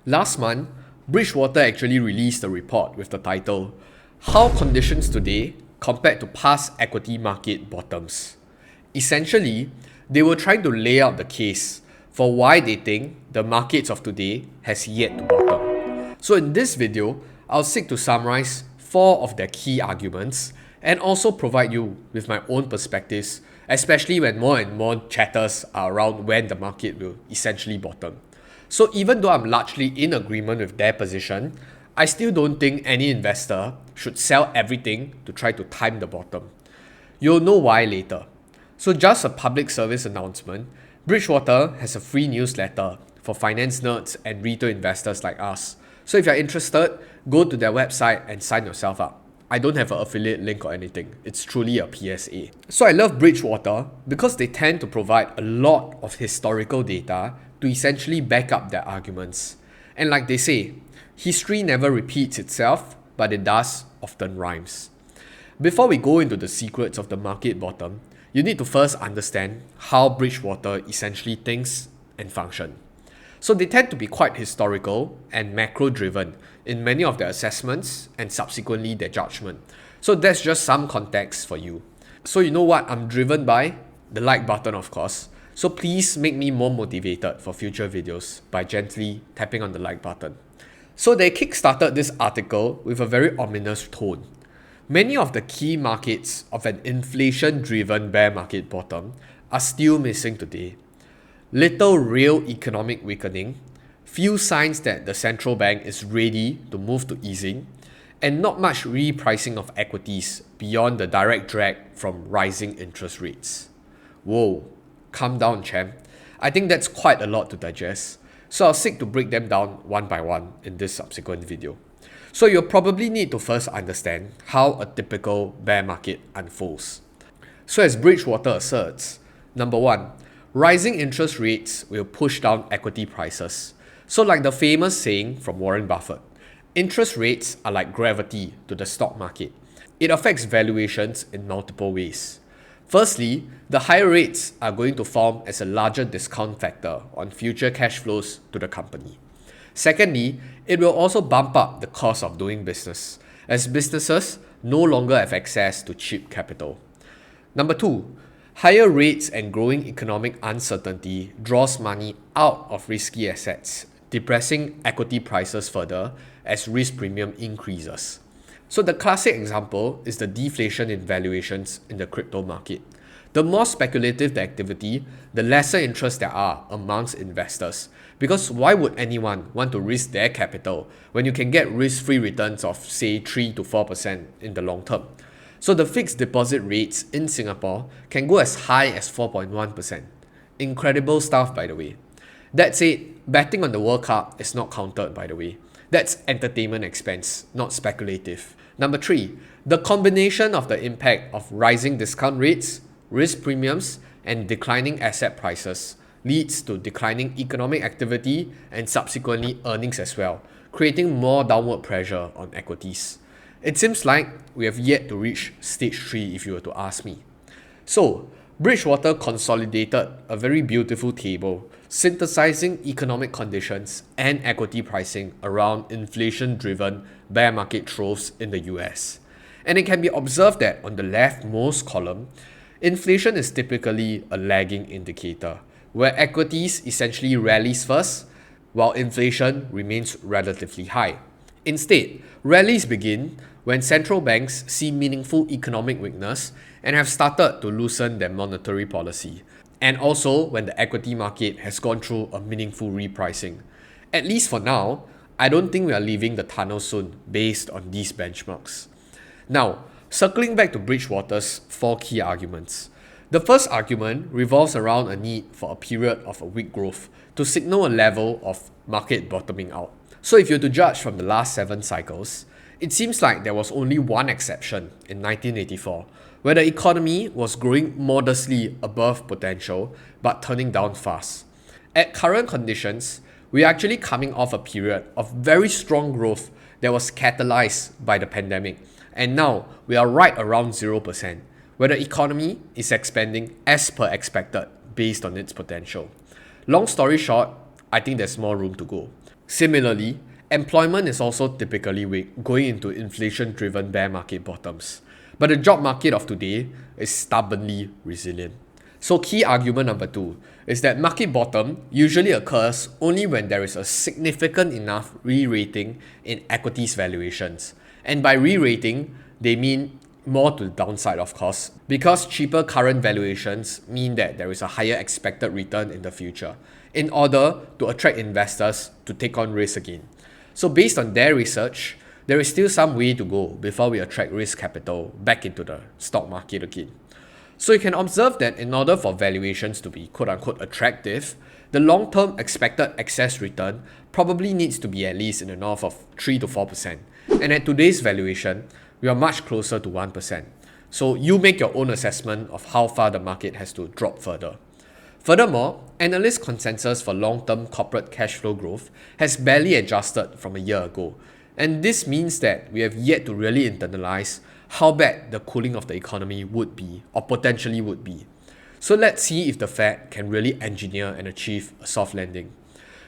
Last month, Bridgewater actually released a report with the title, How Conditions Today Compared to Past Equity Market Bottoms. Essentially, they were trying to lay out the case for why they think the markets of today has yet to bottom. So in this video, I'll seek to summarize 4 of their key arguments and also provide you with my own perspectives, especially when more and more chatters are around when the market will essentially bottom. So even though I'm largely in agreement with their position, I still don't think any investor should sell everything to try to time the bottom. You'll know why later. So just a public service announcement, Bridgewater has a free newsletter for finance nerds and retail investors like us. So if you're interested, go to their website and sign yourself up. I don't have an affiliate link or anything. It's truly a PSA. So I love Bridgewater because they tend to provide a lot of historical data to essentially back up their arguments. And like they say, history never repeats itself, but it does often rhymes. Before we go into the secrets of the market bottom, you need to first understand how Bridgewater essentially thinks and function. So they tend to be quite historical and macro-driven in many of their assessments and subsequently their judgment. So that's just some context for you. So you know what I'm driven by? The like button, of course. So please make me more motivated for future videos by gently tapping on the like button. So they kickstarted this article with a very ominous tone. Many of the key markets of an inflation-driven bear market bottom are still missing today. Little real economic weakening, few signs that the central bank is ready to move to easing, and not much repricing of equities beyond the direct drag from rising interest rates. Whoa, calm down, champ. I think that's quite a lot to digest, so I'll seek to break them down one by one in this subsequent video. So you'll probably need to first understand how a typical bear market unfolds. So as Bridgewater asserts, number 1, rising interest rates will push down equity prices. So like the famous saying from Warren Buffett, interest rates are like gravity to the stock market. It affects valuations in multiple ways. Firstly, the higher rates are going to form as a larger discount factor on future cash flows to the company. Secondly, it will also bump up the cost of doing business, as businesses no longer have access to cheap capital. Number 2, higher rates and growing economic uncertainty draws money out of risky assets, depressing equity prices further as risk premium increases. So the classic example is the deflation in valuations in the crypto market. The more speculative the activity, the lesser interest there are amongst investors. Because why would anyone want to risk their capital when you can get risk-free returns of say 3 to 4% in the long term? So the fixed deposit rates in Singapore can go as high as 4.1%. Incredible stuff, by the way. That said, betting on the World Cup is not counted, by the way. That's entertainment expense, not speculative. Number 3, the combination of the impact of rising discount rates, risk premiums, and declining asset prices leads to declining economic activity and subsequently earnings as well, creating more downward pressure on equities. It seems like we have yet to reach stage 3 if you were to ask me. So, Bridgewater consolidated a very beautiful table synthesizing economic conditions and equity pricing around inflation-driven bear market troughs in the US. And it can be observed that on the leftmost column, inflation is typically a lagging indicator, where equities essentially rallies first, while inflation remains relatively high. Instead, rallies begin when central banks see meaningful economic weakness and have started to loosen their monetary policy, and also when the equity market has gone through a meaningful repricing. At least for now, I don't think we are leaving the tunnel soon based on these benchmarks. Now, circling back to Bridgewater's 4 key arguments. The first argument revolves around a need for a period of a weak growth to signal a level of market bottoming out. So if you're to judge from the last 7 cycles, it seems like there was only one exception in 1984, where the economy was growing modestly above potential but turning down fast. At current conditions, we are actually coming off a period of very strong growth that was catalyzed by the pandemic, and now we are right around 0%, where the economy is expanding as per expected based on its potential. Long story short, I think there's more room to go. Similarly, employment is also typically weak going into inflation-driven bear market bottoms. But the job market of today is stubbornly resilient. So key argument number 2 is that market bottom usually occurs only when there is a significant enough re-rating in equities valuations. And by re-rating, they mean more to the downside, of course, because cheaper current valuations mean that there is a higher expected return in the future in order to attract investors to take on risk again. So based on their research, there is still some way to go before we attract risk capital back into the stock market again. So you can observe that in order for valuations to be quote-unquote attractive, the long-term expected excess return probably needs to be at least in the north of 3 to 4%. And at today's valuation, we are much closer to 1%. So you make your own assessment of how far the market has to drop further. Furthermore, analyst consensus for long-term corporate cash flow growth has barely adjusted from a year ago. And this means that we have yet to really internalize how bad the cooling of the economy would be, or potentially would be. So let's see if the Fed can really engineer and achieve a soft landing.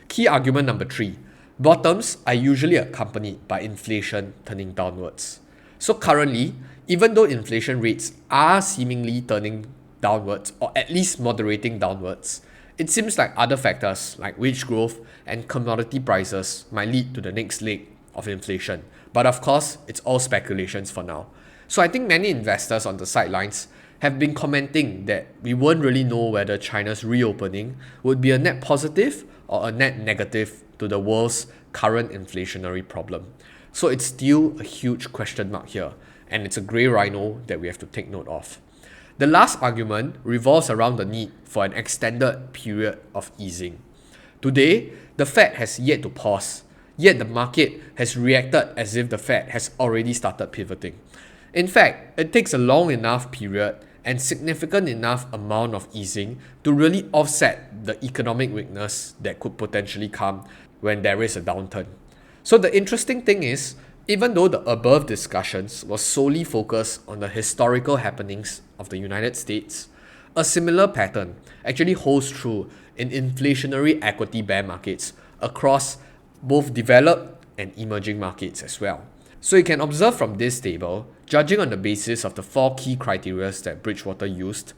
Key argument number 3. Bottoms are usually accompanied by inflation turning downwards. So currently, even though inflation rates are seemingly turning downwards, or at least moderating downwards, it seems like other factors like wage growth and commodity prices might lead to the next leg of inflation. But of course, it's all speculations for now. So I think many investors on the sidelines have been commenting that we won't really know whether China's reopening would be a net positive or a net negative to the world's current inflationary problem. So it's still a huge question mark here, and it's a grey rhino that we have to take note of. The last argument revolves around the need for an extended period of easing. Today, the Fed has yet to pause, yet the market has reacted as if the Fed has already started pivoting. In fact, it takes a long enough period and significant enough amount of easing to really offset the economic weakness that could potentially come when there is a downturn. So the interesting thing is, even though the above discussions was solely focused on the historical happenings of the United States, a similar pattern actually holds true in inflationary equity bear markets across both developed and emerging markets as well. So you can observe from this table, judging on the basis of the 4 key criteria that Bridgewater used,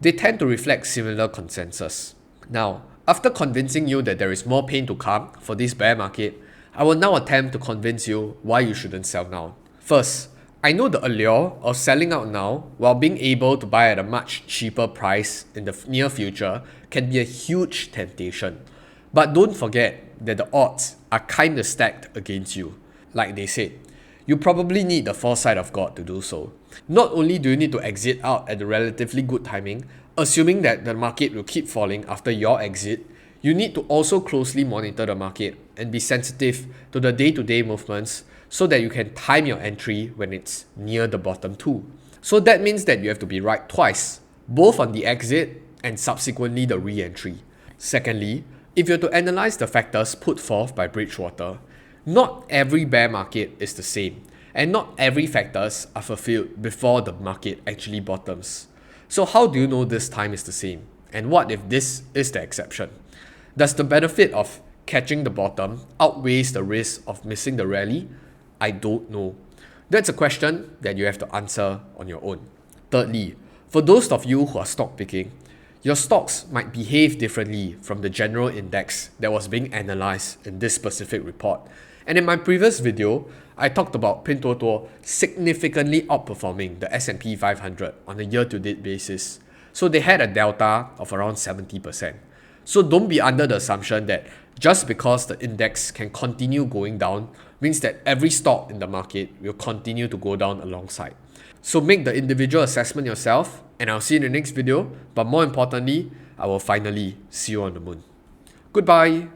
they tend to reflect similar consensus. Now, after convincing you that there is more pain to come for this bear market, I will now attempt to convince you why you shouldn't sell now. First, I know the allure of selling out now while being able to buy at a much cheaper price in the near future can be a huge temptation. But don't forget that the odds are kinda stacked against you. Like they said, you probably need the foresight of God to do so. Not only do you need to exit out at a relatively good timing, assuming that the market will keep falling after your exit, you need to also closely monitor the market and be sensitive to the day-to-day movements so that you can time your entry when it's near the bottom too. So that means that you have to be right twice, both on the exit and subsequently the re-entry. Secondly, if you're to analyze the factors put forth by Bridgewater, not every bear market is the same, and not every factors are fulfilled before the market actually bottoms. So how do you know this time is the same? And what if this is the exception? Does the benefit of catching the bottom outweighs the risk of missing the rally? I don't know. That's a question that you have to answer on your own. Thirdly, for those of you who are stock picking, your stocks might behave differently from the general index that was being analyzed in this specific report. And in my previous video, I talked about Pinduoduo significantly outperforming the S&P 500 on a year-to-date basis. So they had a delta of around 70%. So don't be under the assumption that just because the index can continue going down means that every stock in the market will continue to go down alongside. So make the individual assessment yourself, and I'll see you in the next video. But more importantly, I will finally see you on the moon. Goodbye.